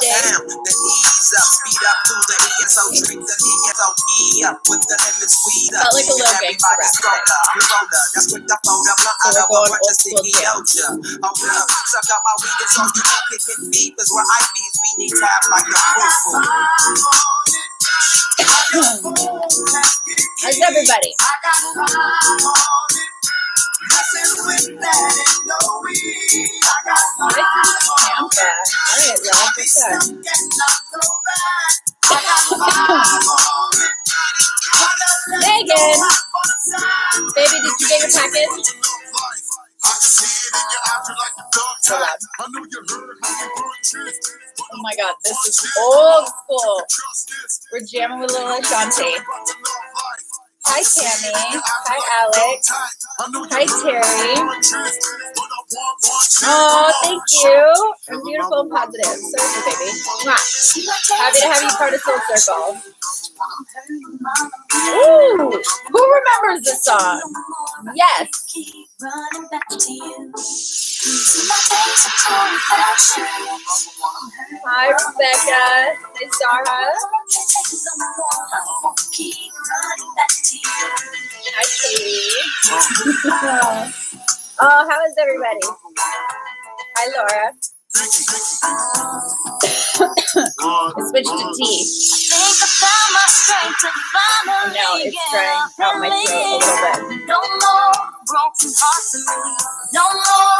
Down, the E's up, speed up to the E and so drink the D and so E up with the lemon squeeze up. Felt like a little gangster rap. That's quick to fold up, not out of a bunch of sticky Elja. Hold up, suck out my weed and so you can kick it deep, cause we're IBs, we need to have like a fruitful. How's everybody? Tampa. All right, love. What's up? Megan, baby, did you get your package? So loud. Oh my God, this is old school. We're jamming with little Ashanti. Hi, Tammy. Hi, Alex. Hi, Terry. Oh, thank you. I'm beautiful and positive. Seriously, baby. Mwah. Happy to have you part of Soul Circle. Ooh, who remembers this song? Yes. Hi, Rebecca. Hi, Sarah. Hi, Katie. Oh, how is everybody? Hi, Laura. I switched to tea. No, it's drying out my throat a little bit. No more broken hearts in me. No more.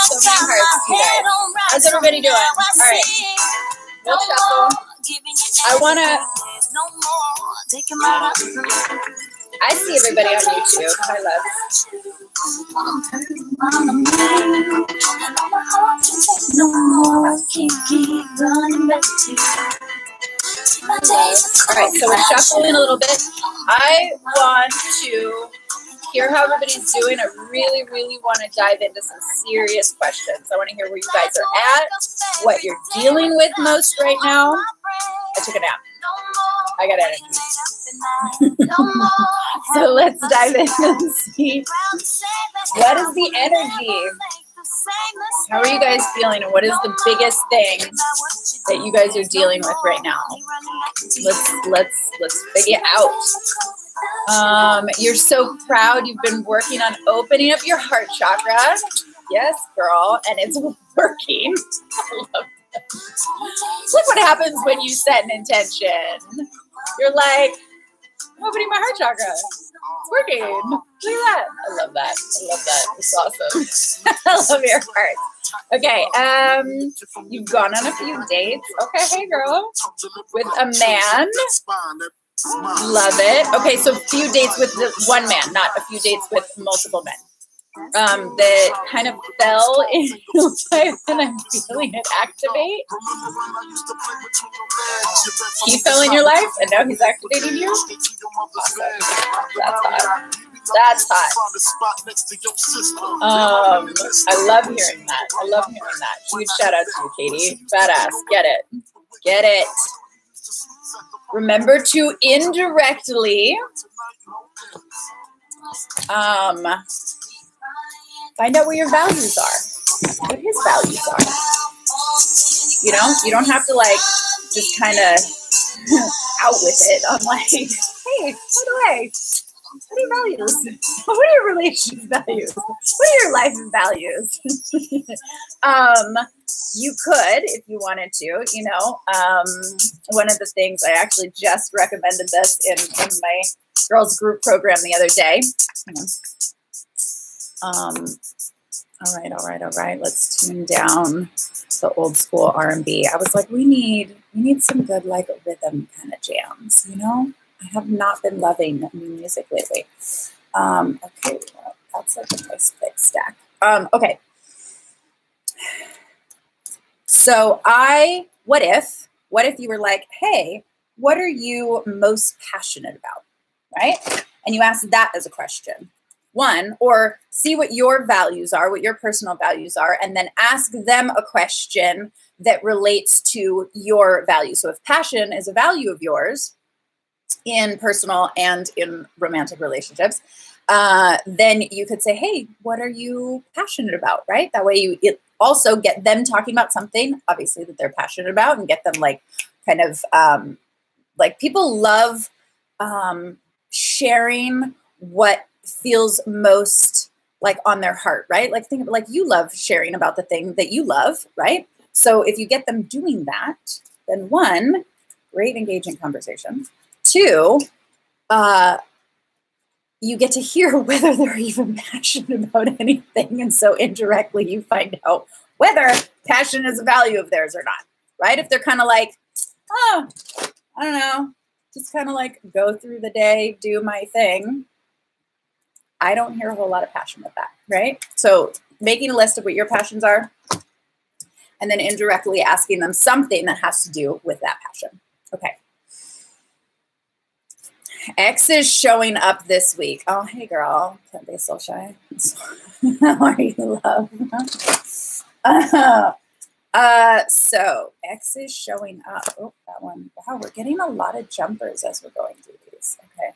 So many hearts, you guys. How's everybody doing? All right. We'll shuffle. I want to. I see everybody on YouTube. Hi, love. All right, so we're shuffling a little bit. I want to hear how everybody's doing. I really, really want to dive into some serious questions. I want to hear where you guys are at, what you're dealing with most right now. I took a nap. I got energy. So let's dive in and see what is the energy. How are you guys feeling, and what is the biggest thing that you guys are dealing with right now? Let's figure it out. You're so proud. You've been working on opening up your heart chakra. Yes, girl, and it's working. I love that. Look what happens when you set an intention. You're like, I'm opening my heart chakra. It's working. Look at that. I love that. I love that. It's awesome. I love your heart. Okay. You've gone on a few dates. Okay, hey girl. With a man. Love it. Okay, so a few dates with one man, not a few dates with multiple men. That kind of fell in your life, and I'm feeling it activate. He fell in your life, and now he's activating you. Awesome. That's hot. That's hot. I love hearing that. I love hearing that. Huge shout out to you, Katie. Badass. Get it. Get it. Remember to indirectly find out what your values are, what his values are. You know, you don't have to like just kind of out with it. I'm like, hey, by the way, what are your values? What are your relationship values? What are your life values? You could, if you wanted to, you know, one of the things I actually just recommended this in my girls group program the other day. All right. Let's tune down the old school R&B. I was like, we need some good like rhythm kind of jams, you know? I have not been loving new music lately. Okay, well, that's like a nice big stack. Okay. So what if you were like, hey, what are you most passionate about? Right? And you ask that as a question. One, or see what your values are, what your personal values are, and then ask them a question that relates to your values. So if passion is a value of yours in personal and in romantic relationships, then you could say, hey, what are you passionate about, right? That way Also get them talking about something, obviously, that they're passionate about, and get them like kind of like people love sharing what feels most like on their heart, right? Like think of like you love sharing about the thing that you love, right? So if you get them doing that, then one, great engaging conversation. Two, you get to hear whether they're even passionate about anything. And so indirectly you find out whether passion is a value of theirs or not, right? If they're kind of like, oh, I don't know, just kind of like go through the day, do my thing. I don't hear a whole lot of passion with that, right? So making a list of what your passions are and then indirectly asking them something that has to do with that passion. Okay. X is showing up this week. Oh, hey, girl. Can't be so shy. How are you, love? So X is showing up. Oh, that one. Wow, we're getting a lot of jumpers as we're going through these. Okay.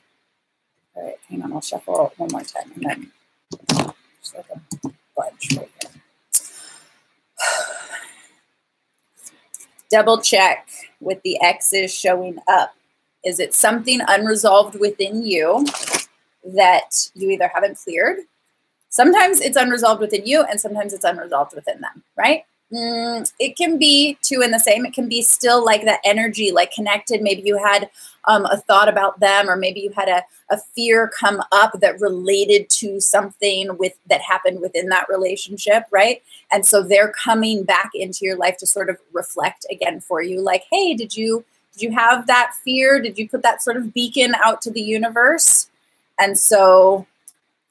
All right, hang on. I'll shuffle one more time and then just like a bunch right here. Double check with the X's showing up. Is it something unresolved within you that you either haven't cleared? Sometimes it's unresolved within you and sometimes it's unresolved within them, right? It can be two in the same. It can be still like that energy, like connected. Maybe you had a thought about them, or maybe you had a fear come up that related to something that happened within that relationship, right? And so they're coming back into your life to sort of reflect again for you, like, hey, did you have that fear? Did you put that sort of beacon out to the universe? And so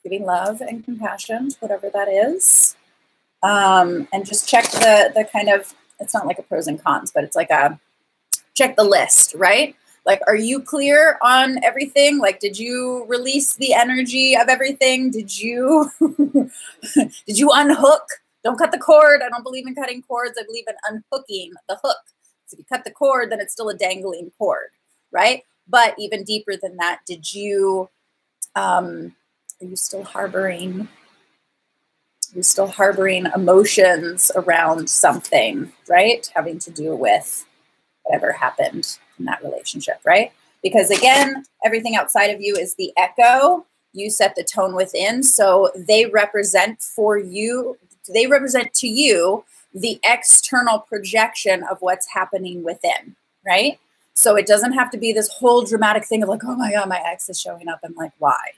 giving love and compassion, whatever that is. And just check the kind of, it's not like a pros and cons, but it's like a check the list, right? Like, are you clear on everything? Like, did you release the energy of everything? Did you, did you unhook? Don't cut the cord. I don't believe in cutting cords. I believe in unhooking the hook. So if you cut the cord, then it's still a dangling cord, right? But even deeper than that, did you, are you still harboring emotions around something, right? Having to do with whatever happened in that relationship, right? Because again, everything outside of you is the echo. You set the tone within. So they represent for you, they represent to you the external projection of what's happening within, right? So it doesn't have to be this whole dramatic thing of like, oh my God, my ex is showing up. I'm like, why?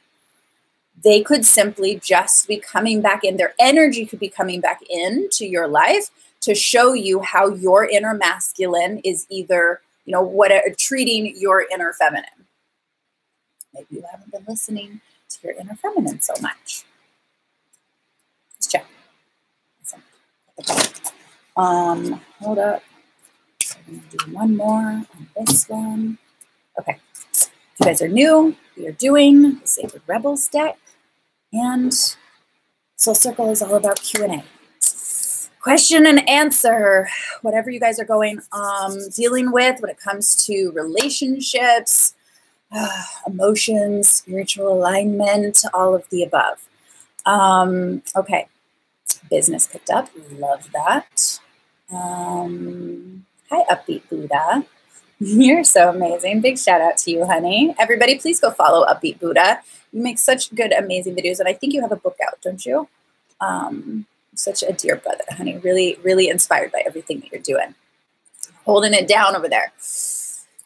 They could simply just be coming back in. Their energy could be coming back into your life to show you how your inner masculine is either, you know, treating your inner feminine. Maybe you haven't been listening to your inner feminine so much. Just check. Hold up. I'm going to do one more on this one. Okay. If you guys are new, we are doing the Sacred Rebels deck. And Soul Circle is all about Q&A. Question and answer. Whatever you guys are dealing with when it comes to relationships, emotions, spiritual alignment, all of the above. Okay. Business picked up. Love that. Hi, Upbeat Buddha. You're so amazing. Big shout out to you, honey. Everybody, please go follow Upbeat Buddha. You make such good, amazing videos. And I think you have a book out, don't you? Such a dear brother, honey. Really, really inspired by everything that you're doing. Holding it down over there.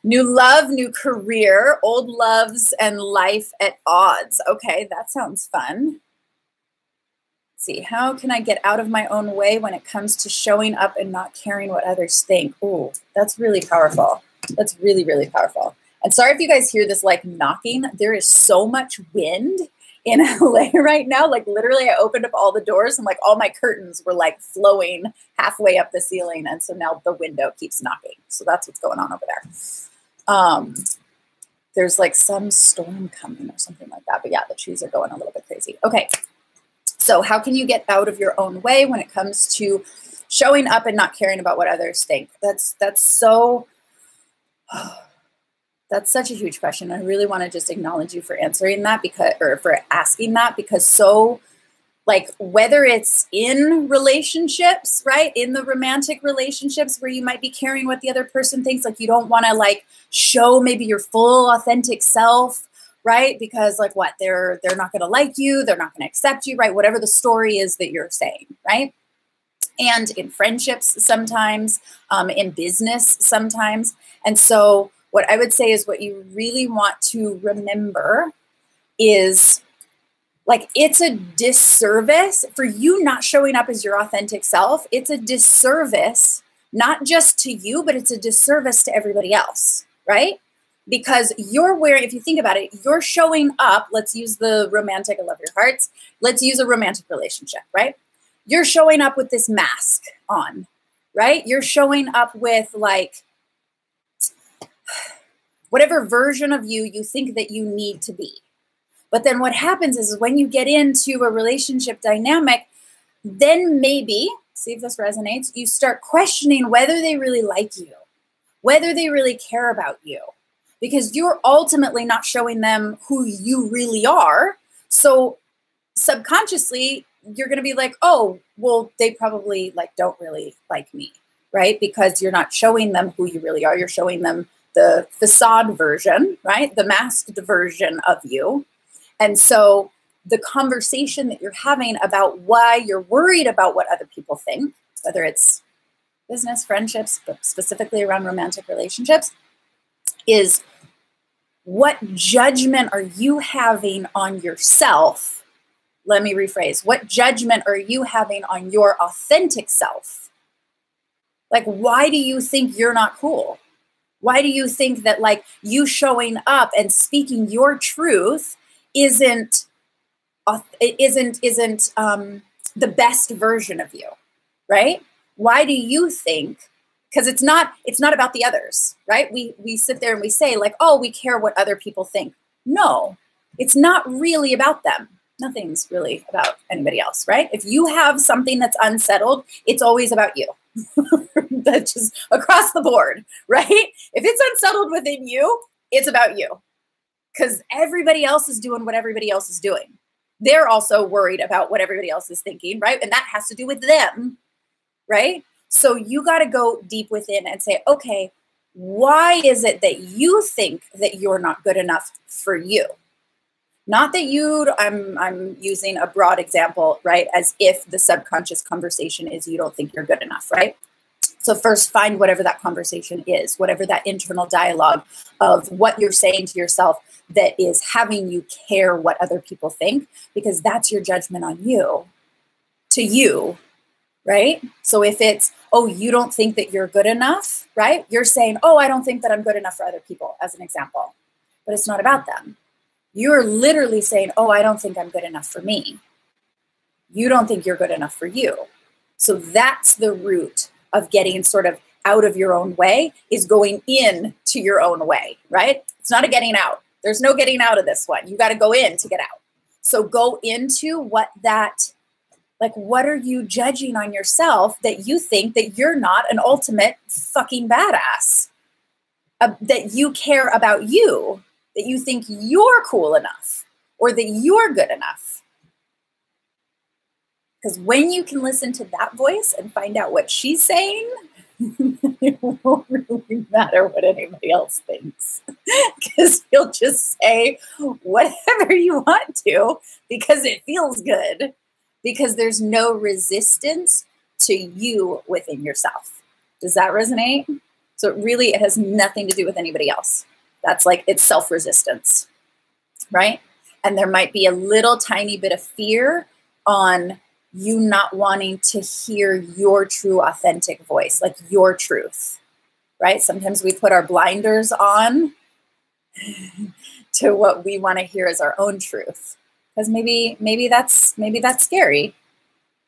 New love, new career, old loves, and life at odds. Okay, that sounds fun. See, how can I get out of my own way when it comes to showing up and not caring what others think? Oh, that's really powerful. That's really, really powerful. And sorry if you guys hear this like knocking. There is so much wind in LA right now. Like literally I opened up all the doors and like all my curtains were like flowing halfway up the ceiling. And so now the window keeps knocking. So that's what's going on over there. There's like some storm coming or something like that. But yeah, the trees are going a little bit crazy. Okay. So how can you get out of your own way when it comes to showing up and not caring about what others think? That's such a huge question. I really want to just acknowledge you for answering that for asking that, because so Like whether it's in relationships, right? In the romantic relationships where you might be caring what the other person thinks, like you don't want to like show maybe your full authentic self, right? Because like what, they're not going to like you, they're not going to accept you, right? Whatever the story is that you're saying, right? And in friendships sometimes, in business sometimes. And so what I would say is what you really want to remember is like, it's a disservice for you not showing up as your authentic self. It's a disservice, not just to you, but it's a disservice to everybody else, right? Because you're wearing, if you think about it, you're showing up, let's use the romantic, I love your hearts. Let's use a romantic relationship, right? You're showing up with this mask on, right? You're showing up with like whatever version of you you think that you need to be. But then what happens is when you get into a relationship dynamic, then maybe, see if this resonates, you start questioning whether they really like you, whether they really care about you, because you're ultimately not showing them who you really are. So subconsciously, you're going to be like, oh, well, they probably like don't really like me, right? Because you're not showing them who you really are. You're showing them the facade version, right? The masked version of you. And so the conversation that you're having about why you're worried about what other people think, whether it's business, friendships, but specifically around romantic relationships, is what judgment are you having on yourself? Let me rephrase. What judgment are you having on your authentic self? Like, why do you think you're not cool? Why do you think that like you showing up and speaking your truth isn't the best version of you, right? Why do you think? Because it's not about the others, right? We sit there and we say like, oh, we care what other people think. No, it's not really about them. Nothing's really about anybody else, right? If you have something that's unsettled, it's always about you. That's just across the board, right? If it's unsettled within you, it's about you. Because everybody else is doing what everybody else is doing. They're also worried about what everybody else is thinking, right? And that has to do with them, right? So you got to go deep within and say, okay, why is it that you think that you're not good enough for you? Not that I'm using a broad example, right? As if the subconscious conversation is you don't think you're good enough, right? So first find whatever that conversation is, whatever that internal dialogue of what you're saying to yourself that is having you care what other people think, because that's your judgment on you, to you, right? So if it's, oh, you don't think that you're good enough, right? You're saying, oh, I don't think that I'm good enough for other people, as an example, but it's not about them. You're literally saying, oh, I don't think I'm good enough for me. You don't think you're good enough for you. So that's the root of getting sort of out of your own way, is going in to your own way, right? It's not a getting out. There's no getting out of this one. You got to go in to get out. So go into what that, like, what are you judging on yourself that you think that you're not an ultimate fucking badass? That you care about you, that you think you're cool enough or that you're good enough. Because when you can listen to that voice and find out what she's saying, it won't really matter what anybody else thinks. Because you'll just say whatever you want to because it feels good. Because there's no resistance to you within yourself. Does that resonate? So it has nothing to do with anybody else. That's like, it's self-resistance, right? And there might be a little tiny bit of fear on you not wanting to hear your true authentic voice, like your truth, right? Sometimes we put our blinders on to what we want to hear as our own truth. Because maybe that's scary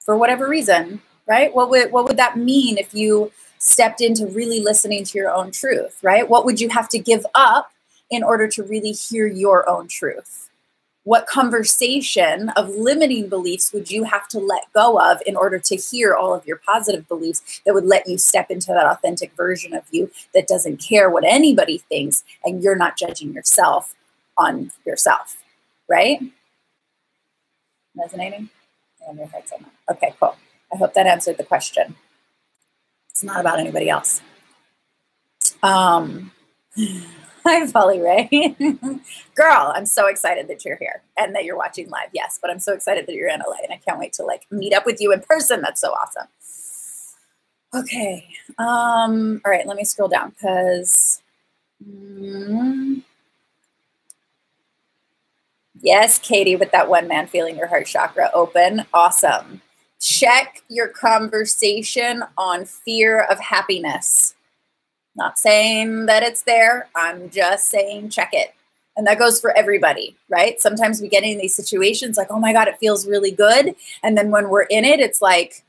for whatever reason, right? What would that mean if you stepped into really listening to your own truth, right? What would you have to give up in order to really hear your own truth? What conversation of limiting beliefs would you have to let go of in order to hear all of your positive beliefs that would let you step into that authentic version of you that doesn't care what anybody thinks and you're not judging yourself on yourself, right? Resonating? And your heart's on that. Okay, cool. I hope that answered the question. It's not about anybody else. Hi, Polly Ray. Girl, I'm so excited that you're here and that you're watching live. Yes, but I'm so excited that you're in LA and I can't wait to like meet up with you in person. That's so awesome. Okay. All right, let me scroll down because yes, Katie, with that one man feeling your heart chakra open. Awesome. Check your conversation on fear of happiness. Not saying that it's there. I'm just saying check it. And that goes for everybody, right? Sometimes we get in these situations like, oh my God, it feels really good. And then when we're in it, it's like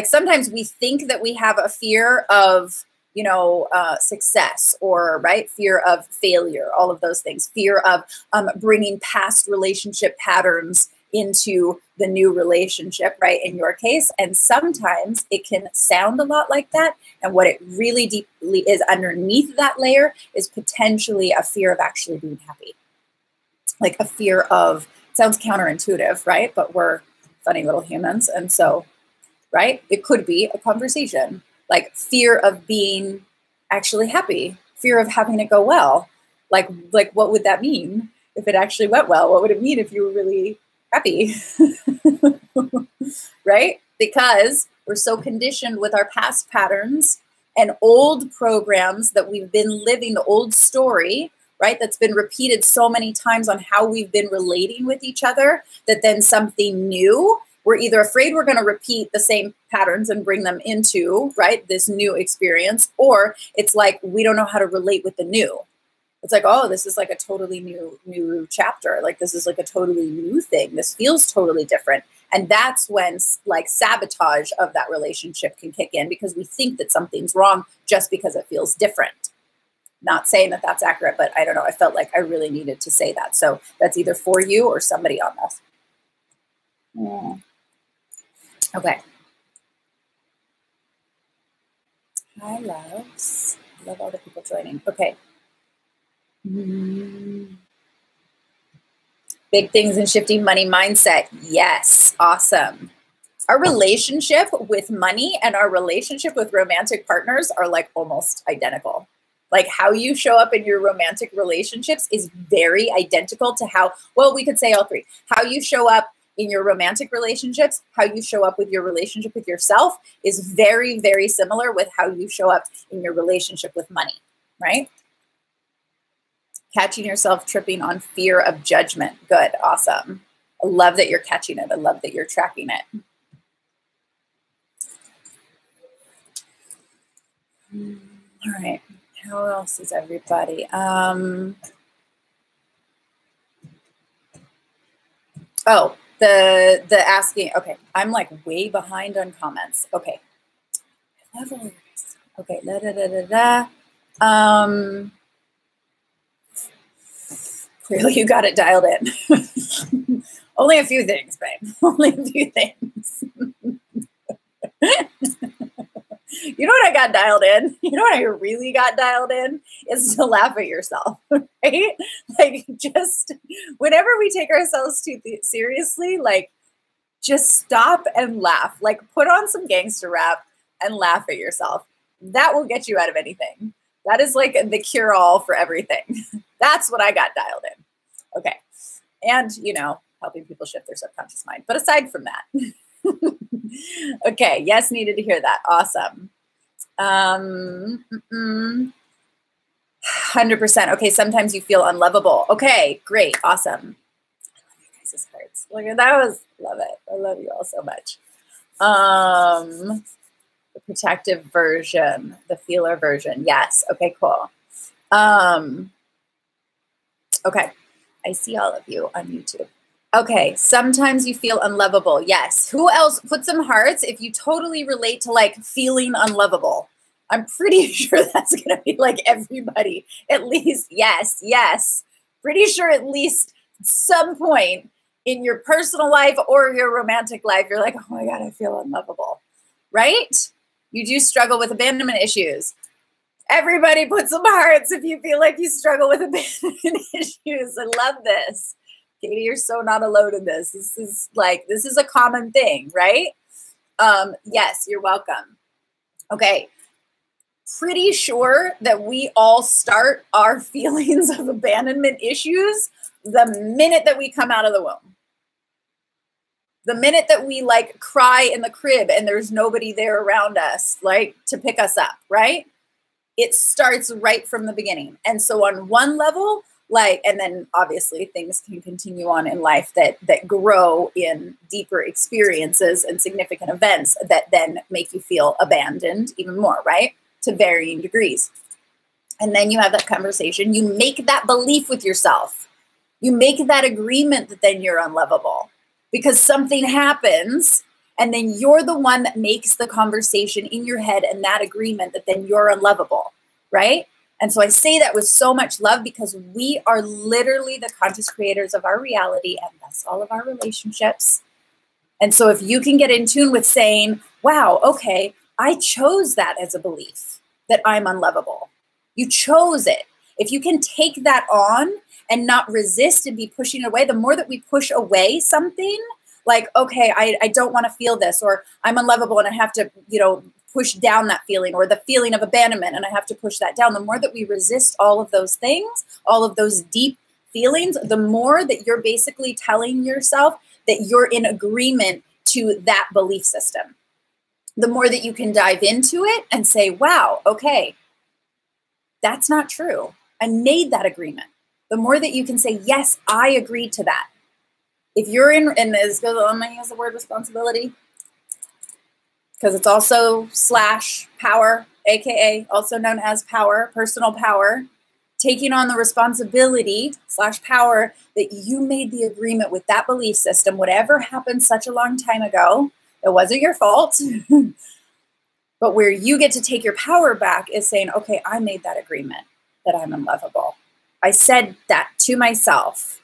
sometimes we think that we have a fear of, you know, success or, right, fear of failure, all of those things, fear of bringing past relationship patterns into the new relationship, right, in your case. And sometimes it can sound a lot like that. And what it really deeply is underneath that layer is potentially a fear of actually being happy. Like a fear of, it sounds counterintuitive, right? But we're funny little humans. And so, right, it could be a conversation, like fear of being actually happy, fear of having it go well. Like what would that mean if it actually went well? What would it mean if you were really happy? Right? Because we're so conditioned with our past patterns and old programs that we've been living, the old story, right? That's been repeated so many times on how we've been relating with each other that then something new, we're either afraid we're going to repeat the same patterns and bring them into, right, this new experience, or it's like we don't know how to relate with the new. It's like, oh, this is like a totally new chapter. Like this is like a totally new thing. This feels totally different. And that's when like sabotage of that relationship can kick in because we think that something's wrong just because it feels different. Not saying that that's accurate, but I don't know. I felt like I really needed to say that. So that's either for you or somebody on this. Yeah. Okay. Hi, loves. Love all the people joining. Okay. Big things in shifting money mindset. Yes. Awesome. Our relationship with money and our relationship with romantic partners are like almost identical. Like how you show up in your romantic relationships is very identical to how, well, we could say all three. How you show up in your romantic relationships, how you show up with your relationship with yourself is very, very similar with how you show up in your relationship with money, right? Catching yourself tripping on fear of judgment. Good. Awesome. I love that you're catching it. I love that you're tracking it. All right. How else is everybody? Oh, the asking. Okay. I'm like way behind on comments. Okay. Okay. Clearly you got it dialed in. Only a few things, babe. Only a few things. You know what I got dialed in? You know what I really got dialed in? Is to laugh at yourself, right? Like just whenever we take ourselves too seriously, like just stop and laugh. Like put on some gangster rap and laugh at yourself. That will get you out of anything. That is like the cure-all for everything. That's what I got dialed in. Okay. And, you know, helping people shift their subconscious mind. But aside from that, okay. Yes, needed to hear that. Awesome. 100%. Okay. Sometimes you feel unlovable. Okay. Great. Awesome. I love you guys' hearts. Look at that. Love it. I love you all so much. The protective version, the feeler version. Yes. Okay, cool. Okay. I see all of you on YouTube. Okay. Sometimes you feel unlovable. Yes. Who else? Put some hearts if you totally relate to like feeling unlovable. I'm pretty sure that's going to be like everybody. At least, yes, yes. Pretty sure at least some point in your personal life or your romantic life, you're like, oh my God, I feel unlovable. Right? You do struggle with abandonment issues. Everybody put some hearts if you feel like you struggle with abandonment issues. I love this. Katie, you're so not alone in this. This is a common thing, right? Yes, you're welcome. Okay. Pretty sure that we all start our feelings of abandonment issues the minute that we come out of the womb. The minute that we like cry in the crib and there's nobody there around us, like to pick us up, right? It starts right from the beginning. And so on one level, like, and then obviously things can continue on in life that grow in deeper experiences and significant events that then make you feel abandoned even more, right? To varying degrees. And then you have that conversation. You make that belief with yourself. You make that agreement that then you're unlovable because something happens and then you're the one that makes the conversation in your head and that agreement that then you're unlovable, right? And so I say that with so much love because we are literally the conscious creators of our reality and thus all of our relationships. And so if you can get in tune with saying, wow, okay, I chose that as a belief that I'm unlovable. You chose it. If you can take that on and not resist and be pushing away, the more that we push away something like, okay, I don't want to feel this, or I'm unlovable and I have to, push down that feeling, or the feeling of abandonment and I have to push that down. The more that we resist all of those things, all of those deep feelings, the more that you're basically telling yourself that you're in agreement to that belief system. The more that you can dive into it and say, wow, okay, that's not true. I made that agreement. The more that you can say, yes, I agreed to that. If you're in, and this goes, I'm going to use the word responsibility because it's also /power, AKA also known as power, personal power, taking on the responsibility /power that you made the agreement with that belief system, whatever happened such a long time ago, it wasn't your fault. But where you get to take your power back is saying, okay, I made that agreement that I'm unlovable. I said that to myself.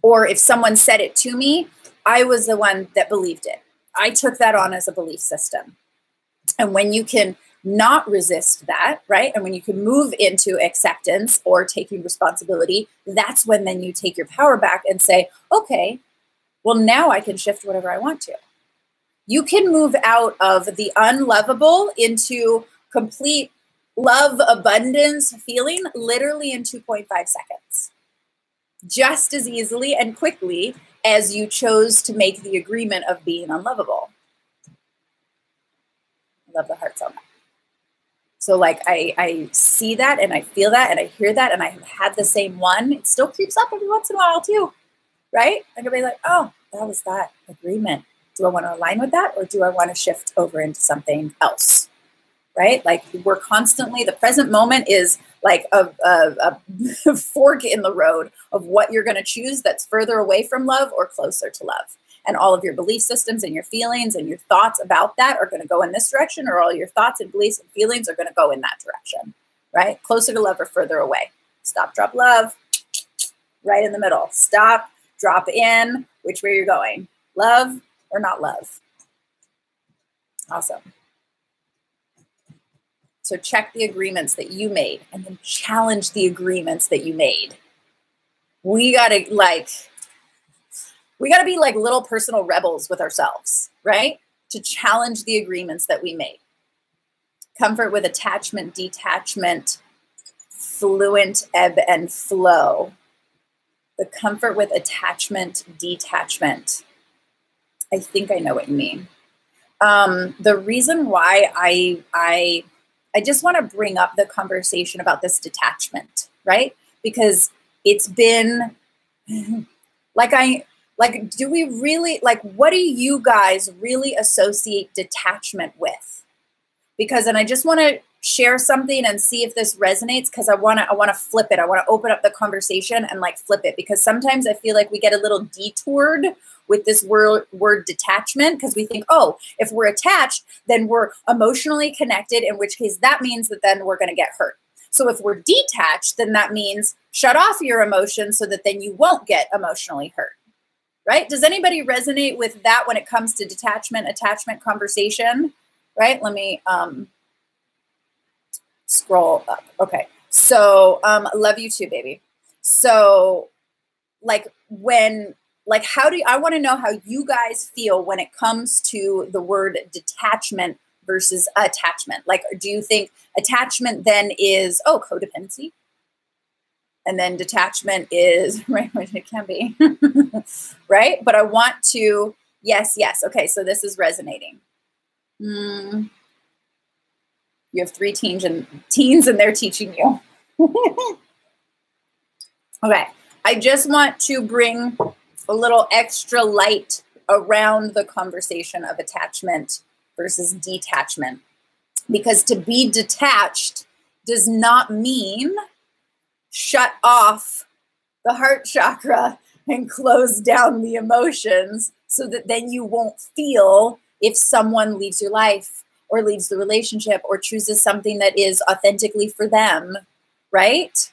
Or if someone said it to me, I was the one that believed it. I took that on as a belief system. And when you can not resist that, right? And when you can move into acceptance or taking responsibility, that's when then you take your power back and say, okay, well, now I can shift whatever I want to. You can move out of the unlovable into complete love, abundance feeling literally in 2.5 seconds. Just as easily and quickly as you chose to make the agreement of being unlovable. I love the hearts on that. So like I see that and I feel that and I hear that and I have had the same one. It still creeps up every once in a while too, right? I can be like, oh, that was that agreement. Do I want to align with that or do I want to shift over into something else? Right? Like we're constantly, the present moment is like a fork in the road of what you're going to choose that's further away from love or closer to love. And all of your belief systems and your feelings and your thoughts about that are going to go in this direction, or all your thoughts and beliefs and feelings are going to go in that direction, right? Closer to love or further away. Stop, drop, love, right in the middle. Stop, drop in, which way you're going. Love or not love. Awesome. So check the agreements that you made and then challenge the agreements that you made. We gotta be like little personal rebels with ourselves, right? To challenge the agreements that we made. Comfort with attachment, detachment, fluent ebb and flow. The comfort with attachment, detachment. I think I know what you mean. The reason why I just want to bring up the conversation about this detachment, right? Because it's been do we really, what do you guys really associate detachment with? Because, and I just want to share something and see if this resonates because I want to flip it. I want to open up the conversation and flip it because sometimes I feel like we get a little detoured with this word detachment because we think, oh, if we're attached, then we're emotionally connected, in which case that means that then we're going to get hurt. So if we're detached, then that means shut off your emotions so that then you won't get emotionally hurt, right? Does anybody resonate with that when it comes to detachment, attachment conversation, right? Let me scroll up. Okay. So love you too, baby. So I want to know how you guys feel when it comes to the word detachment versus attachment. Like, do you think attachment then is, codependency? And then detachment is, right, which it can be, right? But I want to, yes. Okay, so this is resonating. You have 3 teens and they're teaching you. Okay, I just want to bring a little extra light around the conversation of attachment versus detachment. Because to be detached does not mean shut off the heart chakra and close down the emotions so that then you won't feel if someone leaves your life or leaves the relationship or chooses something that is authentically for them, right?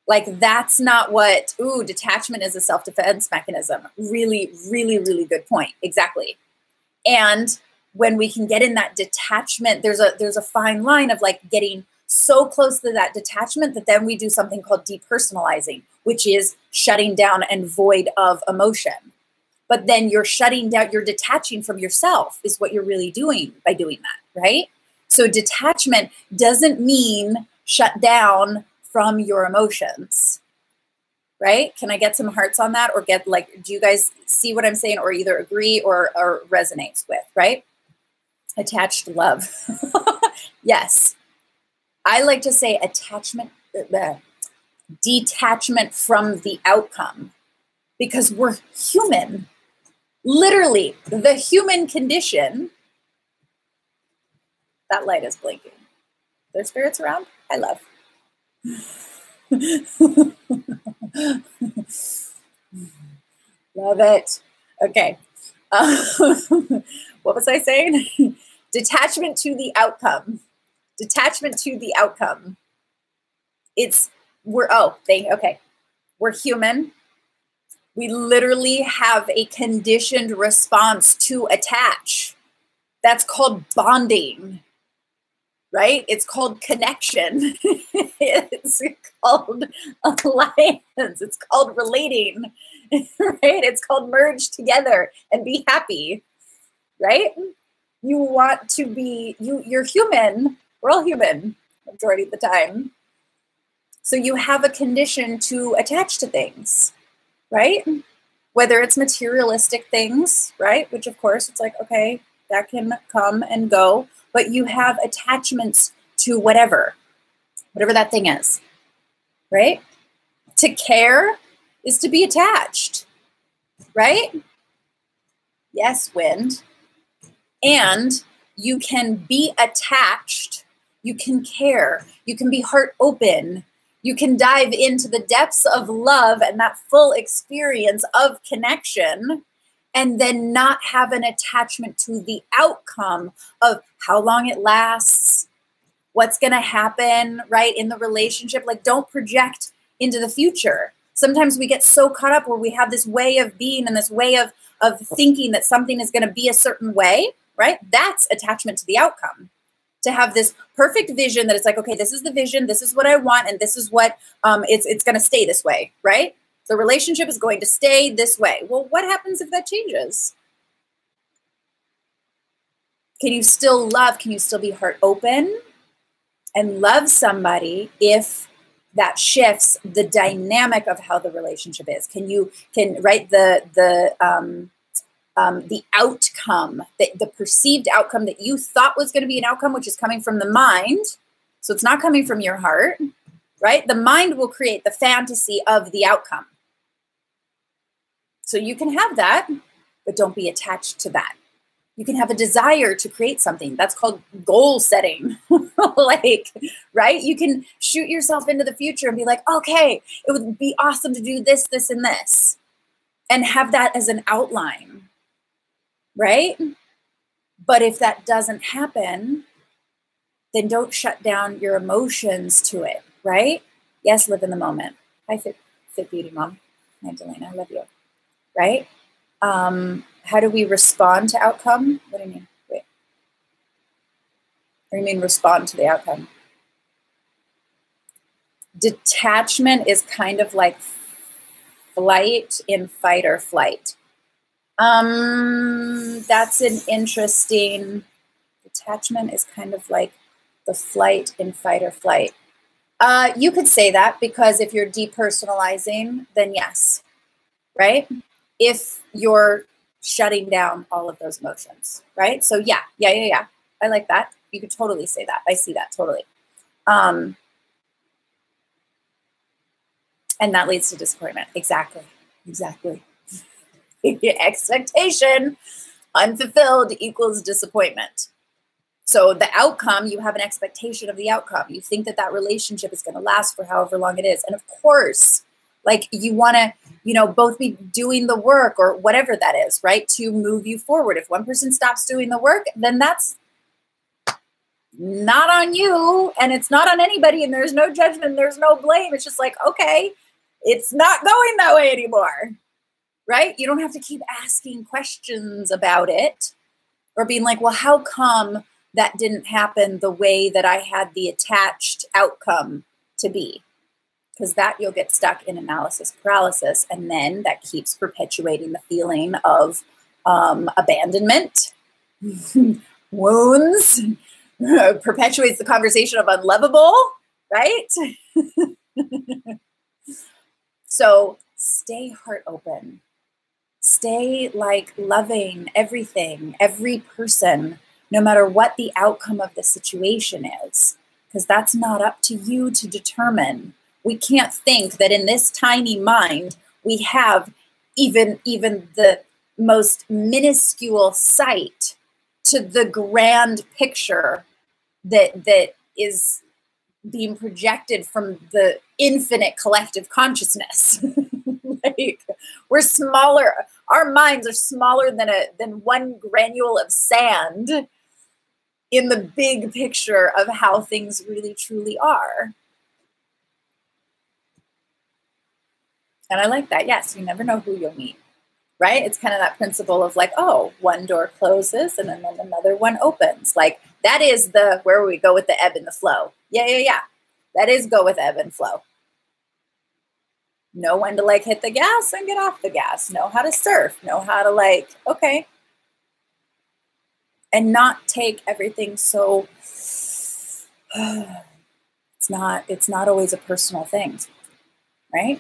Like, that's not what, detachment is a self-defense mechanism. Really, really, really good point. Exactly. And when we can get in that detachment, there's a fine line of like getting so close to that detachment that then we do something called depersonalizing, which is shutting down and void of emotion. But then you're shutting down, you're detaching from yourself is what you're really doing by doing that, right? So detachment doesn't mean shut down from your emotions, right? Can I get some hearts on that, or do you guys see what I'm saying, or either agree or resonates with, right? Attached love. Yes. I like to say detachment from the outcome, because we're human. Literally, the human condition. That light is blinking. There's spirits around? I love. Love it. Okay. What was I saying? Detachment to the outcome. Detachment to the outcome. We're human. We literally have a conditioned response to attach. That's called bonding, right? It's called connection. It's called alliance. It's called relating, right? It's called merge together and be happy, right? You want to be, you're human. We're all human majority of the time. So you have a condition to attach to things, right? Whether it's materialistic things, right? Which of course it's like, okay, that can come and go, but you have attachments to whatever that thing is, right? To care is to be attached, right? Yes, wind. And you can be attached, you can care, you can be heart open, you can dive into the depths of love and that full experience of connection, and then not have an attachment to the outcome of how long it lasts, what's going to happen, right, in the relationship. Like, don't project into the future. Sometimes we get so caught up where we have this way of being and this way of thinking that something is going to be a certain way, right? That's attachment to the outcome. To have this perfect vision that it's like, okay, this is the vision, this is what I want, and this is what it's going to stay this way, right? The relationship is going to stay this way. Well, what happens if that changes? Can you still love? Can you still be heart open and love somebody if that shifts the dynamic of how the relationship is? Right, the outcome, the perceived outcome that you thought was going to be an outcome, which is coming from the mind. So it's not coming from your heart, right? The mind will create the fantasy of the outcome. So you can have that, but don't be attached to that. You can have a desire to create something. That's called goal setting. Like, right? You can shoot yourself into the future and be like, okay, it would be awesome to do this, this, and this. And have that as an outline, right? But if that doesn't happen, then don't shut down your emotions to it, right? Yes, live in the moment. Hi, Fit Beauty Mom. Hi, Delana, I love you. Right? How do we respond to outcome? What do you mean? Wait. What do you mean respond to the outcome? Detachment is kind of like flight, in fight or flight. That's an interesting, detachment is kind of like the flight, in fight or flight. You could say that, because if you're depersonalizing, then yes, right? If you're shutting down all of those emotions, right? So yeah. I like that. You could totally say that. I see that totally. And that leads to disappointment. Exactly. Expectation unfulfilled equals disappointment. So the outcome, you have an expectation of the outcome. You think that that relationship is going to last for however long it is. And of course, like, you want to, both be doing the work or whatever that is, right? To move you forward. If one person stops doing the work, then that's not on you, and it's not on anybody, and there's no judgment, there's no blame. It's just like, okay, it's not going that way anymore, right? You don't have to keep asking questions about it or being like, well, how come that didn't happen the way that I had the attached outcome to be? Because that you'll get stuck in analysis paralysis, and then that keeps perpetuating the feeling of abandonment, wounds, perpetuates the conversation of unlovable, right? So stay heart open. Stay like loving everything, every person, no matter what the outcome of the situation is, because that's not up to you to determine. We can't think that in this tiny mind, we have even the most minuscule sight to the grand picture that is being projected from the infinite collective consciousness. Like, we're smaller. Our minds are smaller than one granule of sand in the big picture of how things really truly are. And I like that. Yes, you never know who you'll meet, right? It's kind of that principle of like, oh, one door closes and then another one opens. Like, that is where we go with the ebb and the flow. Yeah. That is go with ebb and flow. Know when to like hit the gas and get off the gas. Know how to surf. Know how to like, okay. And not take everything so, it's not always a personal thing, right?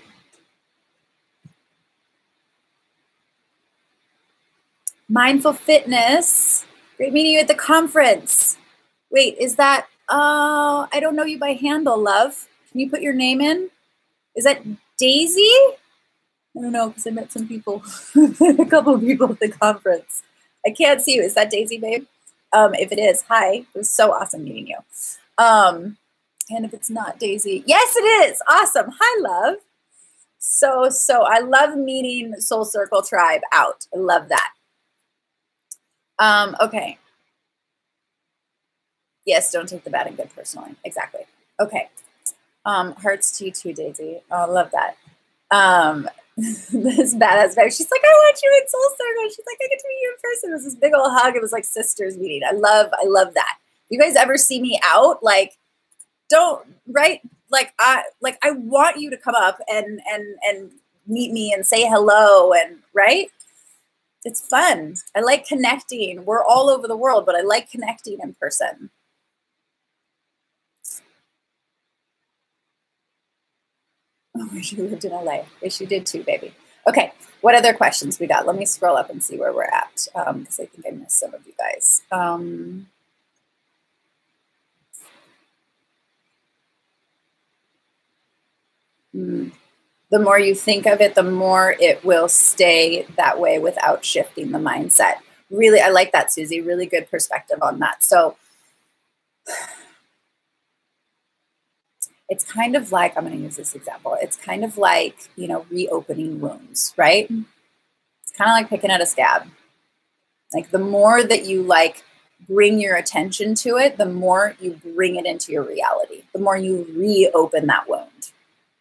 Mindful Fitness. Great meeting you at the conference. Wait, is that, I don't know you by handle, love. Can you put your name in? Is that Daisy? I don't know, because I met some people, a couple of people at the conference. I can't see you. Is that Daisy, babe? If it is, hi. It was so awesome meeting you. And if it's not Daisy, yes, it is. Awesome. Hi, love. So I love meeting Soul Circle Tribe out. I love that. Okay. Yes, don't take the bad and good personally. Exactly. Okay. Hearts to you too, Daisy. Oh, I love that. This badass babe. She's like, I want you in Soul Circle. She's like, I get to meet you in person. It was this big old hug. It was like sisters meeting. I love that. You guys ever see me out? Like, don't, right? Like I want you to come up and meet me and say hello, and right? It's fun. I like connecting. We're all over the world, but I like connecting in person. Oh, wish you lived in LA. Wish you did too, baby. Okay, what other questions we got? Let me scroll up and see where we're at, because I think I missed some of you guys. The more you think of it, the more it will stay that way without shifting the mindset. Really, I like that, Susie. Really good perspective on that. So it's kind of like, I'm going to use this example. It's kind of like, reopening wounds, right? It's kind of like picking at a scab. Like, the more that you bring your attention to it, the more you bring it into your reality, the more you reopen that wound,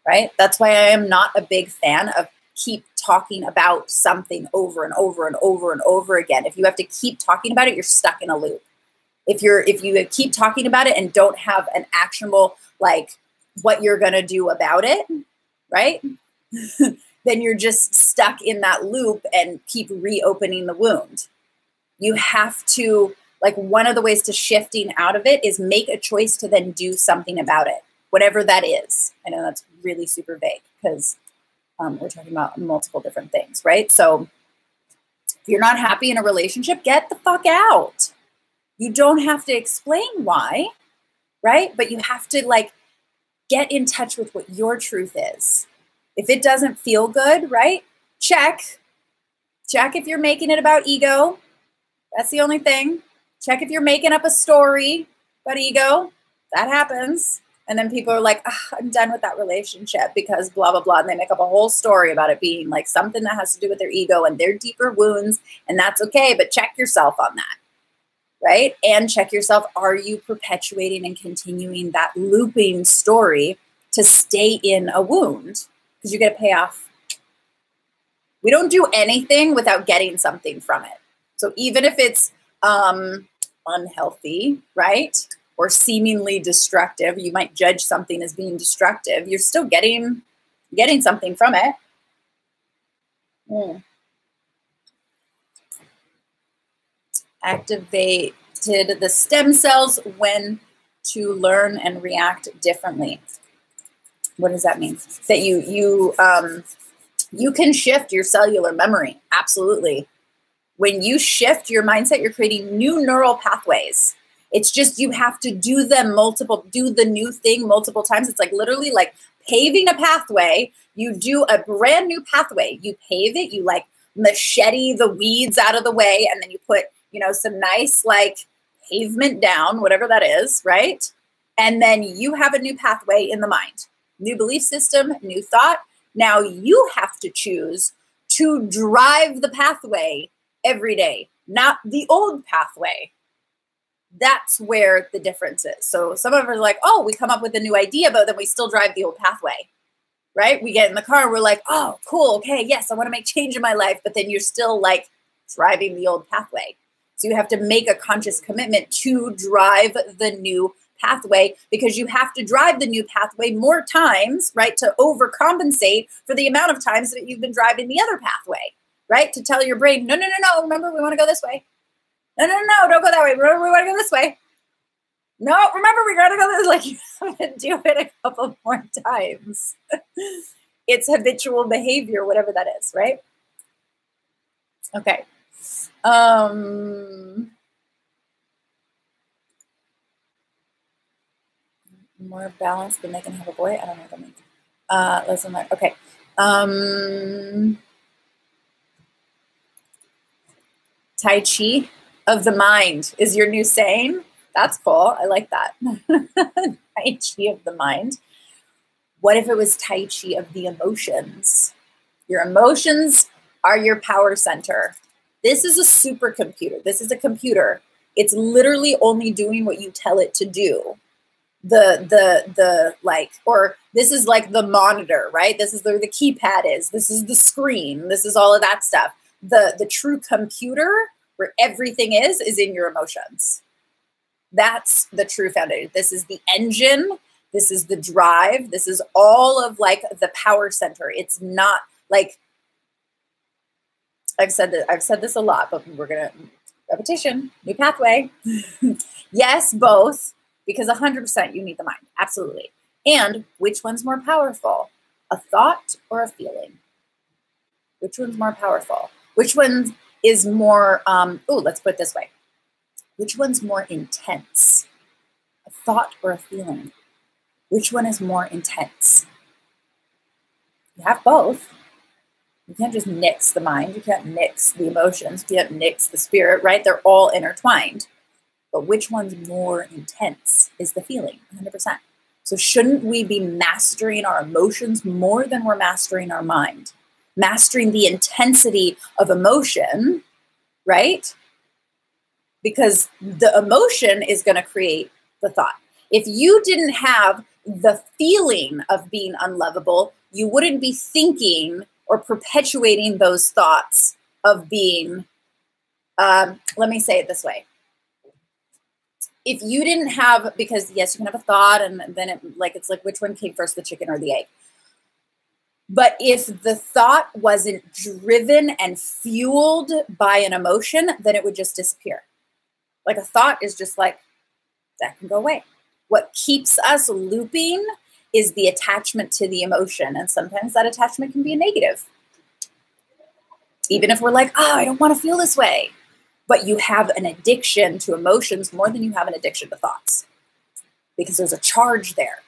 right? That's why I am not a big fan of keep talking about something over and over and over and over again. If you have to keep talking about it, you're stuck in a loop. If you keep talking about it and don't have an actionable, what you're going to do about it, right? then you're just stuck in that loop and keep reopening the wound. You have to, like, one of the ways to shifting out of it is make a choice to then do something about it, whatever that is. I know that's really super vague because we're talking about multiple different things, right? So if you're not happy in a relationship, get the fuck out. You don't have to explain why, right? But you have to, like, get in touch with what your truth is. If it doesn't feel good, right? Check if you're making it about ego. That's the only thing. Check if you're making up a story about ego. That happens. And then people are like, I'm done with that relationship because blah, blah, blah. And they make up a whole story about it being like something that has to do with their ego and their deeper wounds. And that's okay. But check yourself on that, right? And check yourself. Are you perpetuating and continuing that looping story to stay in a wound? Because you get a payoff. We don't do anything without getting something from it. So even if it's unhealthy, right? Or seemingly destructive, you might judge something as being destructive. You're still getting something from it. Activated the stem cells when to learn and react differently. What does that mean? That you can shift your cellular memory. Absolutely. When you shift your mindset, you're creating new neural pathways. It's just you have to do the new thing multiple times. It's like literally like paving a pathway. You do a brand new pathway. You pave it, you like machete the weeds out of the way, and then you put, some nice like pavement down, whatever that is, right? And then you have a new pathway in the mind. New belief system, new thought. Now you have to choose to drive the pathway every day, not the old pathway. That's where the difference is. So some of us are like, oh, we come up with a new idea, but then we still drive the old pathway, right? We get in the car and we're like, oh, cool. Okay. Yes. I want to make change in my life. But then you're still like driving the old pathway. So you have to make a conscious commitment to drive the new pathway, because you have to drive the new pathway more times, right? To overcompensate for the amount of times that you've been driving the other pathway, right? To tell your brain, no, remember, we want to go this way. No, don't go that way. Remember, we want to go this way. No, remember, we got to go this way. Like, you have to do it a couple more times. It's habitual behavior, whatever that is, right? Okay. More balanced than they can have a boy. I don't know what that means. Listen, okay. Tai Chi of the mind is your new saying. That's cool. I like that. Tai Chi of the mind. What if it was Tai Chi of the emotions? Your emotions are your power center. This is a supercomputer. This is a computer. It's literally only doing what you tell it to do. Or this is like the monitor, right? This is where the keypad is. This is the screen. This is all of that stuff. The true computer where everything is in your emotions. That's the true foundation. This is the engine. This is the drive. This is all of like the power center. It's not like, I've said this a lot, but we're going to repetition, new pathway. Yes, both, because 100% you need the mind. Absolutely. And which one's more powerful? A thought or a feeling? Which one's more powerful? Which one is more, let's put it this way. Which one's more intense? A thought or a feeling? Which one is more intense? You have both. You can't just nix the mind. You can't nix the emotions. You can't nix the spirit, right? They're all intertwined. But which one's more intense is the feeling, 100%. So shouldn't we be mastering our emotions more than we're mastering our mind? Mastering the intensity of emotion, right? Because the emotion is going to create the thought. If you didn't have the feeling of being unlovable, you wouldn't be thinking or perpetuating those thoughts of being, let me say it this way. If you didn't have, because yes, you can have a thought and then it's like, which one came first, the chicken or the egg? But if the thought wasn't driven and fueled by an emotion, then it would just disappear. Like a thought is just like, that can go away. What keeps us looping is the attachment to the emotion. And sometimes that attachment can be a negative. Even if we're like, oh, I don't want to feel this way. But you have an addiction to emotions more than you have an addiction to thoughts. Because there's a charge there,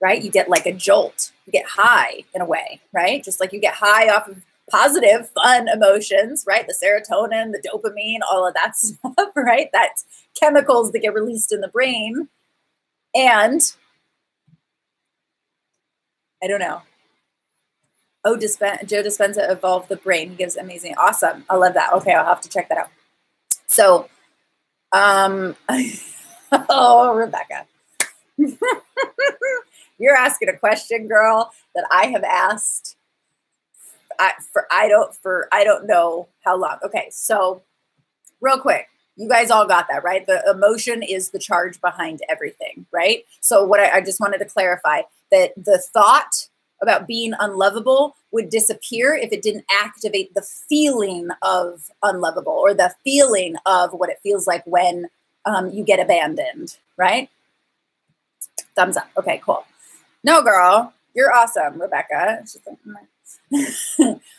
right? You get like a jolt. You get high in a way, right? Just like you get high off of positive, fun emotions, right? The serotonin, the dopamine, all of that stuff, right? That's chemicals that get released in the brain. And I don't know. Oh, Joe Dispenza evolved the brain. He gives amazing. Awesome. I love that. Okay, I'll have to check that out. So, oh, Rebecca. You're asking a question, girl, that I have asked I don't know how long. Okay, so real quick, you guys all got that, right? The emotion is the charge behind everything, right? So what I just wanted to clarify that the thought about being unlovable would disappear if it didn't activate the feeling of unlovable or the feeling of what it feels like when you get abandoned, right? Thumbs up. Okay, cool. No, girl, you're awesome, Rebecca. She's like,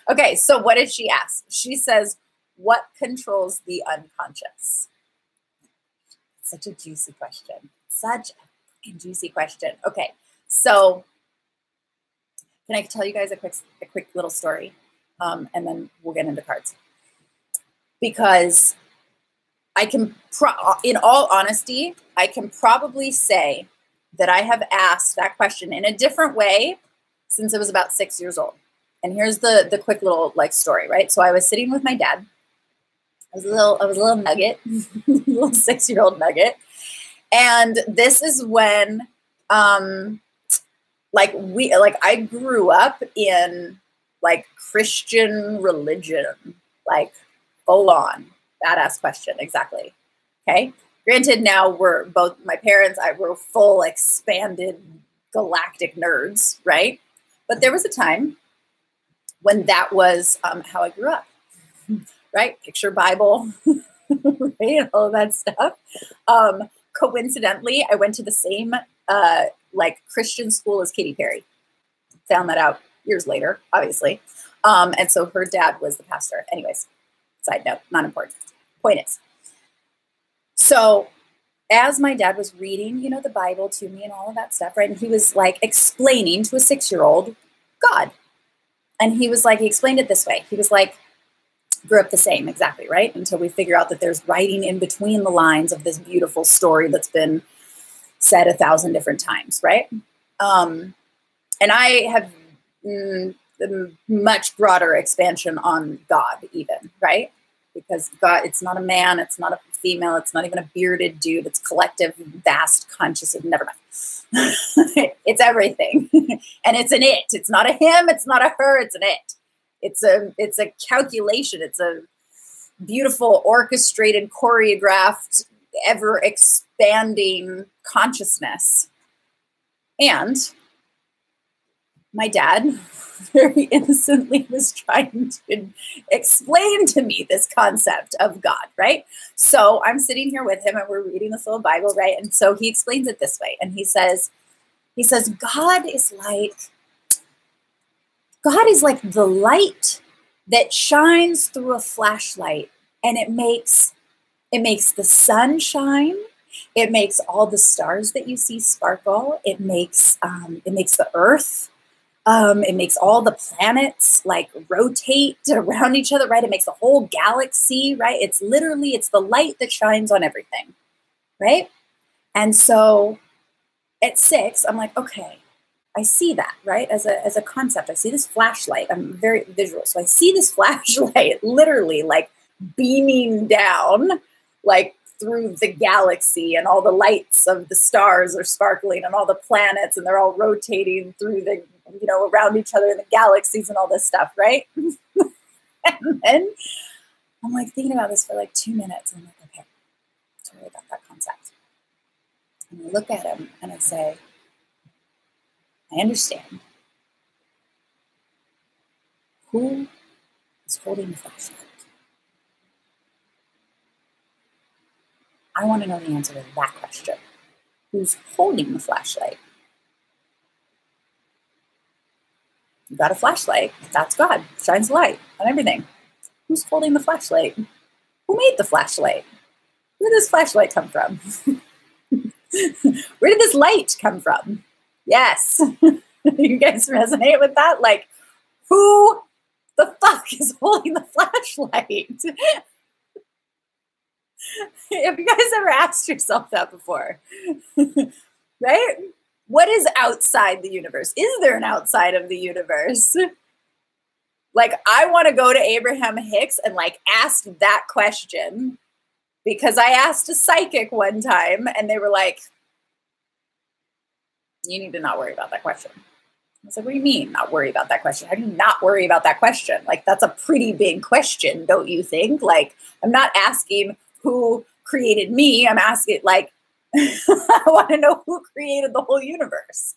okay, so what did she ask? She says, what controls the unconscious? Such a juicy question. Such a juicy question. Okay, so can I tell you guys a quick little story? And then we'll get into cards. Because I can, in all honesty, I can probably say that I have asked that question in a different way since I was about 6 years old. And here's the quick little like story, right? So I was sitting with my dad. I was a little nugget, little 6-year-old nugget. And this is when I grew up in like Christian religion, like full on. Badass question, exactly. Okay. Granted, now we're both, my parents, we're full expanded galactic nerds, right? But there was a time when that was how I grew up, right? Picture Bible, right? All of that stuff. Coincidentally, I went to the same Christian school as Katy Perry. Found that out years later, obviously. And so her dad was the pastor. Anyways, side note, not important. Point is, so as my dad was reading, the Bible to me and all of that stuff, right? And he was like explaining to a 6-year-old God. And he explained it this way. He was like, grew up the same, exactly, right? Until we figure out that there's writing in between the lines of this beautiful story that's been said 1,000 different times, right? And I have a much broader expansion on God even, right? Because God, it's not a man, it's not a female, it's not even a bearded dude, it's collective, vast, conscious, never mind. It's everything. And it's an it. It's not a him, it's not a her, it's an it. It's a calculation. It's a beautiful, orchestrated, choreographed, ever expanding consciousness. And my dad very innocently was trying to explain to me this concept of God, right? So I'm sitting here with him and we're reading this little Bible, right? And so he explains it this way. And he says, God is like the light that shines through a flashlight, and it makes the sun shine. It makes all the stars that you see sparkle. It makes the earth. It makes all the planets like rotate around each other, right? It makes the whole galaxy, right? It's the light that shines on everything, right? And so at 6, I'm like, okay, I see that, right? As a concept, I see this flashlight. I'm very visual. So I see this flashlight literally like beaming down, like through the galaxy, and all the lights of the stars are sparkling, and all the planets, and they're all rotating through the, around each other in the galaxies and all this stuff, right? And then I'm like thinking about this for like 2 minutes. And I'm like, okay, sorry about that concept. And I look at him and I say, I understand. Who is holding the flashlight? I want to know the answer to that question. Who's holding the flashlight? You got a flashlight. That's God. Shines light on everything. Who's holding the flashlight? Who made the flashlight? Where did this flashlight come from? Where did this light come from? Yes. You guys resonate with that? Like, who the fuck is holding the flashlight? Have you guys ever asked yourself that before? Right? What is outside the universe? Is there an outside of the universe? Like, I want to go to Abraham Hicks and like ask that question, because I asked a psychic one time and they were like, you need to not worry about that question. I was like, what do you mean not worry about that question? How do you not worry about that question? Like, that's a pretty big question, don't you think? Like, I'm not asking who created me. I'm asking, like, I want to know who created the whole universe.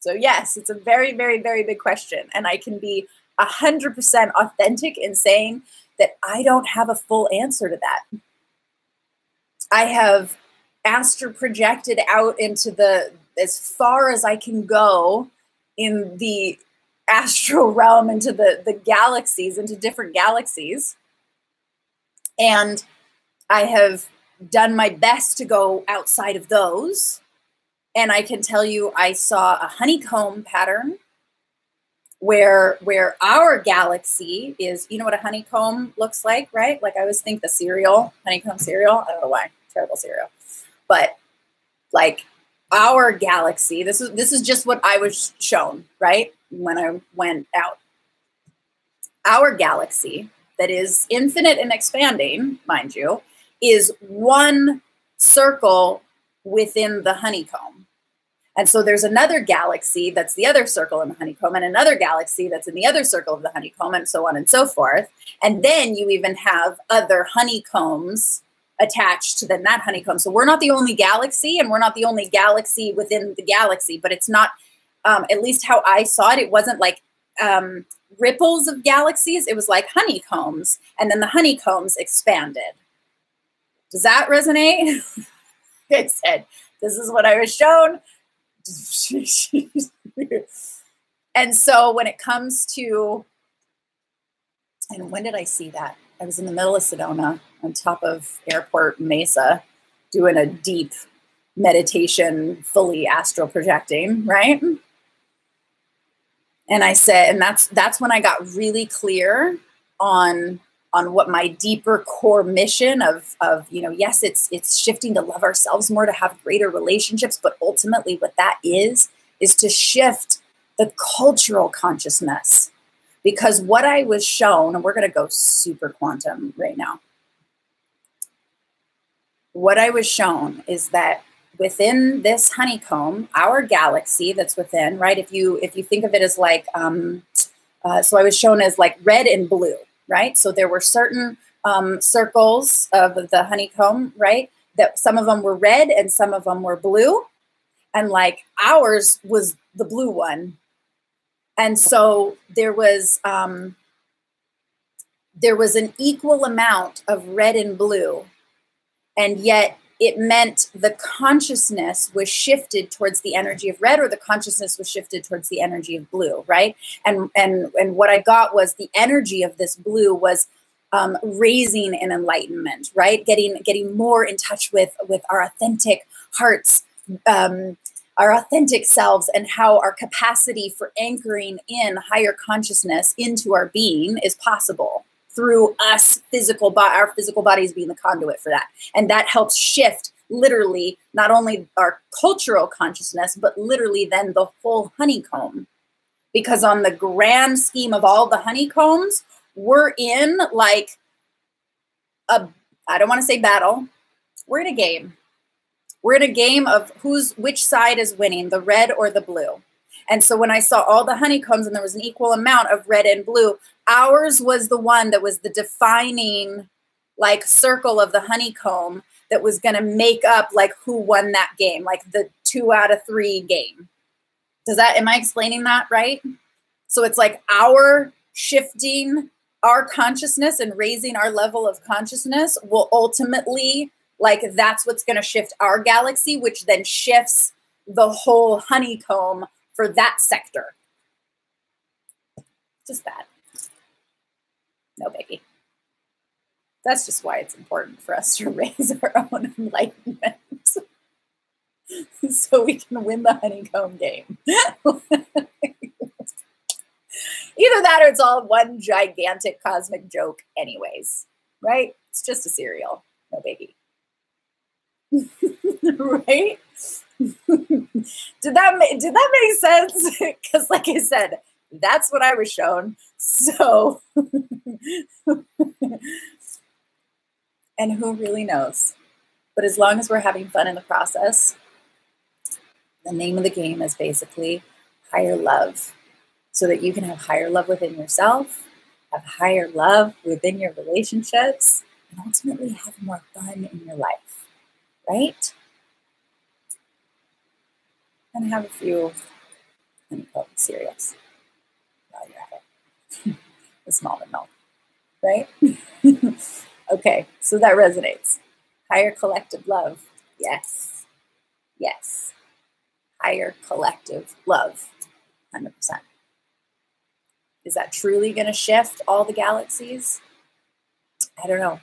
So yes, it's a very, very, very big question. And I can be 100% authentic in saying that I don't have a full answer to that. I have astral projected out into as far as I can go in the astral realm, into the galaxies, into different galaxies. And I have done my best to go outside of those. And I can tell you, I saw a honeycomb pattern where our galaxy is, you know what a honeycomb looks like, right? Like, I always think the cereal, honeycomb cereal. I don't know why, terrible cereal. But like, our galaxy, this is just what I was shown, right? When I went out. Our galaxy, that is infinite and expanding, mind you, is one circle within the honeycomb. And so there's another galaxy that's the other circle in the honeycomb, and another galaxy that's in the other circle of the honeycomb, and so on and so forth. And then you even have other honeycombs attached to that honeycomb. So we're not the only galaxy, and we're not the only galaxy within the galaxy, but it's not, at least how I saw it, it wasn't like ripples of galaxies. It was like honeycombs, and then the honeycombs expanded. Does that resonate? It said, this is what I was shown. And so when it comes to, and when did I see that? I was in the middle of Sedona on top of Airport Mesa doing a deep meditation, fully astral projecting, right? And I said, and that's when I got really clear on what my deeper core mission of, you know, yes, it's shifting to love ourselves more, to have greater relationships, but ultimately what that is to shift the cultural consciousness. Because what I was shown, and we're going to go super quantum right now. What I was shown is that within this honeycomb, our galaxy that's within, right? If you think of it as like, so I was shown as like red and blue, right? So there were certain circles of the honeycomb, right? That some of them were red and some of them were blue. And like ours was the blue one. And so there was an equal amount of red and blue. And yet it meant the consciousness was shifted towards the energy of red, or the consciousness was shifted towards the energy of blue, right? And what I got was the energy of this blue was raising and enlightenment, right? Getting more in touch with our authentic hearts, our authentic selves, and how our capacity for anchoring in higher consciousness into our being is possible through us our physical bodies being the conduit for that. And that helps shift literally not only our cultural consciousness, but literally then the whole honeycomb. Because on the grand scheme of all the honeycombs, we're in like I don't want to say battle, we're in a game. We're in a game of which side is winning, the red or the blue. And so when I saw all the honeycombs and there was an equal amount of red and blue, ours was the one that was the defining like circle of the honeycomb that was going to make up like who won that game, like the 2 out of 3 game. Am I explaining that right? So it's like our shifting our consciousness and raising our level of consciousness will ultimately, like, that's what's going to shift our galaxy, which then shifts the whole honeycomb for that sector. Just that. No biggie. That's just why it's important for us to raise our own enlightenment so we can win the honeycomb game. Either that or it's all one gigantic cosmic joke anyways, right? It's just a cereal. No biggie. Right? Did that make sense? Because like I said, that's what I was shown. So, and who really knows? But as long as we're having fun in the process, the name of the game is basically higher love, so that you can have higher love within yourself, have higher love within your relationships, and ultimately have more fun in your life, right? And have a few honeycomb cereals while you're at it. The small milk, right? Okay, so that resonates. Higher collective love. Yes. Yes. Higher collective love. 100%. Is that truly going to shift all the galaxies? I don't know.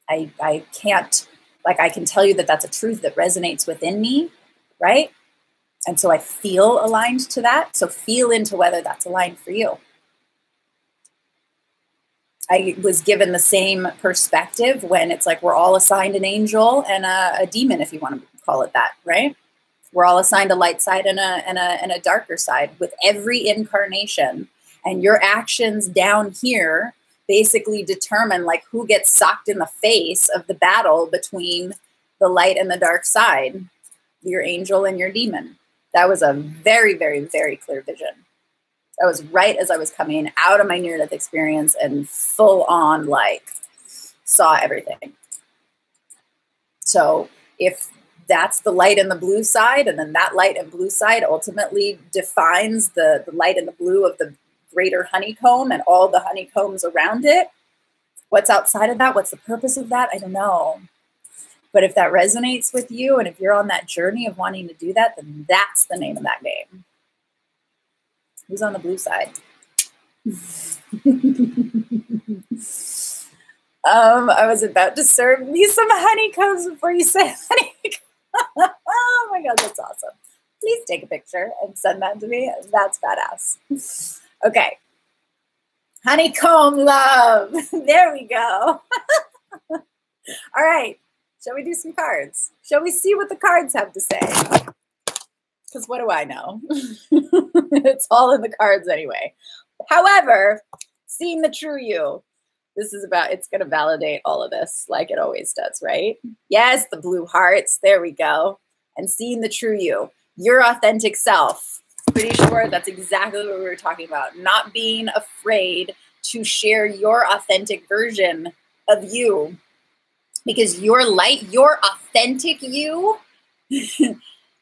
I can't, like, I can tell you that that's a truth that resonates within me, right? And so I feel aligned to that. So feel into whether that's aligned for you. I was given the same perspective when it's like we're all assigned an angel and a demon, if you want to call it that, right? We're all assigned a light side and a darker side with every incarnation. And your actions down here basically determine like who gets socked in the face of the battle between the light and the dark side, your angel and your demon. That was a very, very, very clear vision. That was right as I was coming out of my near-death experience and full on like saw everything. So if that's the light and the blue side, and then that light and blue side ultimately defines the light and the blue of the greater honeycomb and all the honeycombs around it. What's outside of that? What's the purpose of that? I don't know. But if that resonates with you, and if you're on that journey of wanting to do that, then that's the name of that game. Who's on the blue side? I was about to serve me some honeycombs before you said honeycomb. Oh my God, that's awesome. Please take a picture and send that to me. That's badass. Okay. Honeycomb love. There we go. All right. Shall we do some cards? Shall we see what the cards have to say? Because what do I know? It's all in the cards anyway. However, seeing the true you. This is about, it's going to validate all of this like it always does, right? Yes, the blue hearts. There we go. And seeing the true you. Your authentic self. Pretty sure that's exactly what we were talking about. Not being afraid to share your authentic version of you. Because your light, your authentic you,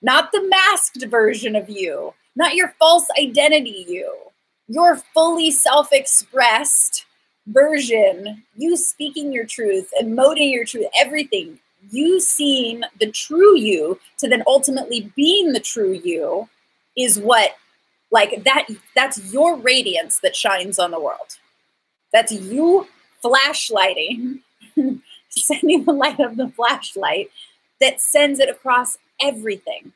not the masked version of you, not your false identity you, your fully self-expressed version, you speaking your truth, emoting your truth, everything, you seeing the true you to then ultimately being the true you is what, like that's your radiance that shines on the world. That's you flashlighting, sending the light of the flashlight that sends it across everything.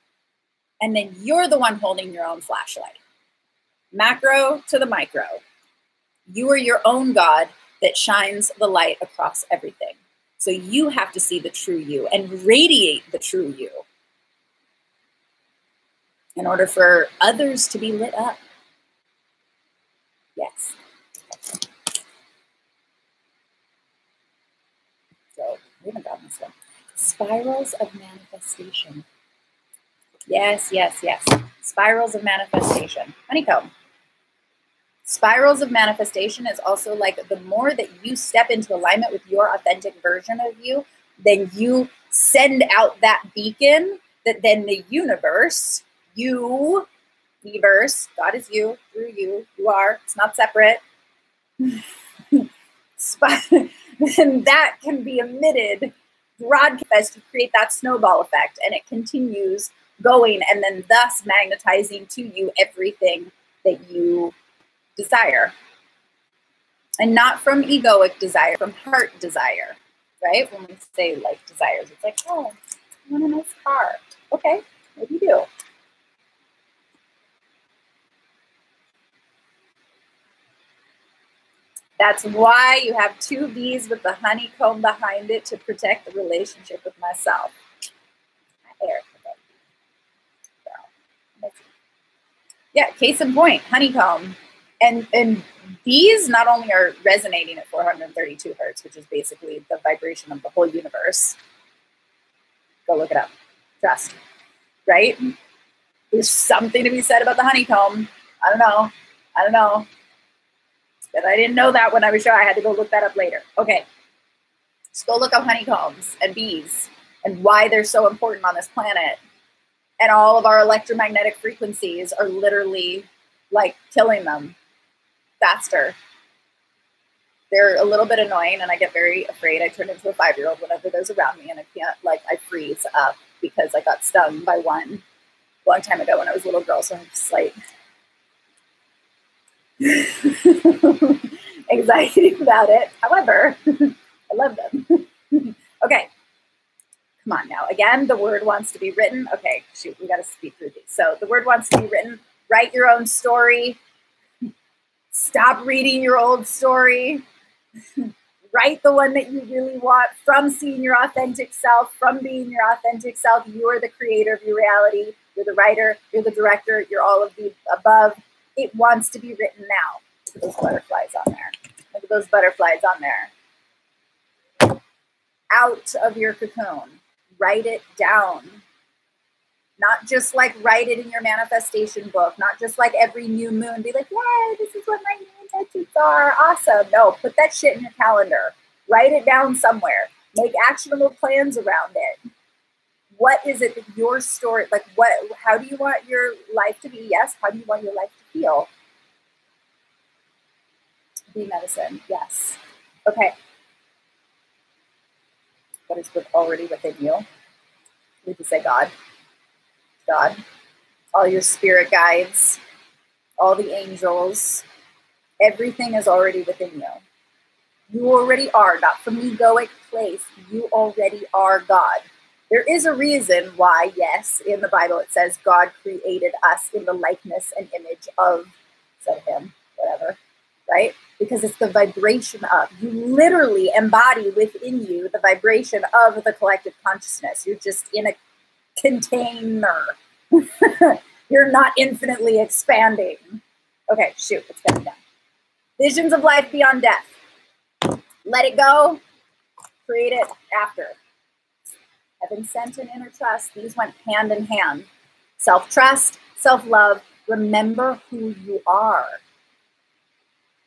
And then you're the one holding your own flashlight. Macro to the micro. You are your own God that shines the light across everything. So you have to see the true you and radiate the true you in order for others to be lit up. Yes. So we haven't gotten this one. Spirals of manifestation. Yes, yes, yes. Spirals of manifestation. Honeycomb. Spirals of manifestation is also like the more that you step into alignment with your authentic version of you, then you send out that beacon that then the universe, you, Weverse. God is you, through you. You are. It's not separate. And that can be emitted, broadcast to create that snowball effect, and it continues going, and then thus magnetizing to you everything that you desire. And not from egoic desire, from heart desire, right? When we say like desires, it's like, oh, I want a nice car. Okay, maybe you do. That's why you have 2 bees with the honeycomb behind it, to protect the relationship with myself. Yeah, case in point, honeycomb. And bees not only are resonating at 432 hertz, which is basically the vibration of the whole universe. Go look it up. Trust. Right? There's something to be said about the honeycomb. I don't know. But I didn't know that when I was sure. I had to go look that up later. Okay. Just go look up honeycombs and bees and why they're so important on this planet. And all of our electromagnetic frequencies are literally like killing them faster. They're a little bit annoying and I get very afraid. I turn into a 5-year-old whenever there's around me, and I can't, like, I freeze up because I got stung by one a long time ago when I was a little girl. So I'm just like anxiety about it. However, I love them. Okay. Come on now. Again, the word wants to be written. Okay, shoot, we got to speed through these. So the word wants to be written. Write your own story. Stop reading your old story. Write the one that you really want, from seeing your authentic self, from being your authentic self. You are the creator of your reality. You're the writer. You're the director. You're all of the above. It wants to be written now. Look at those butterflies on there. Look at those butterflies on there. Out of your cocoon. Write it down. Not just like write it in your manifestation book. Not just like every new moon be like, yay, this is what my new intentions are. Awesome. No, put that shit in your calendar. Write it down somewhere. Make actionable plans around it. What is it that your story, like how do you want your life to be? Yes. How do you want your life to feel? Be medicine. Yes. Okay. What is already within you? We could say God. God. All your spirit guides, all the angels, everything is already within you. You already are, not from egoic place. You already are God. There is a reason why, yes, in the Bible it says God created us in the likeness and image of, is that him? Whatever, right? Because it's the vibration of, you literally embody within you the vibration of the collective consciousness. You're just in a container. You're not infinitely expanding. Okay, shoot, it's coming down. Visions of life beyond death. Let it go. Create it after. Heaven sent and inner trust. These went hand in hand. Self-trust, self-love. Remember who you are.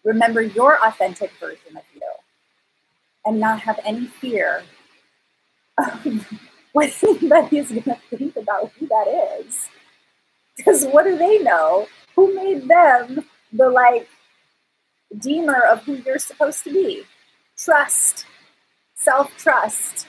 Remember your authentic version of you. And not have any fear of what anybody is going to think about who that is. Because what do they know? Who made them the, like, deemer of who you're supposed to be? Trust, self-trust,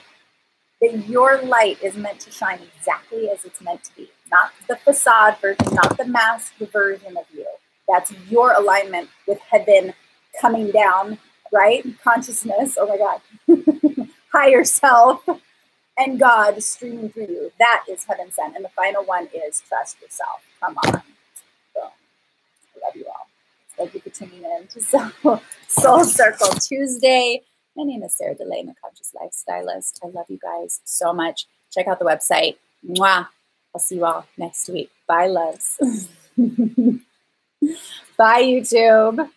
that your light is meant to shine exactly as it's meant to be. Not the facade version, not the masked version of you. That's your alignment with heaven coming down, right? Consciousness, oh my God. Higher self. And God streaming through you. That is heaven sent. And the final one is trust yourself. Come on. Boom. I love you all. Thank you for tuning in to Soul Circle Tuesday. My name is Serah DeLay, I'm a conscious lifestylist. I love you guys so much. Check out the website. Mwah. I'll see you all next week. Bye, loves. Bye, YouTube.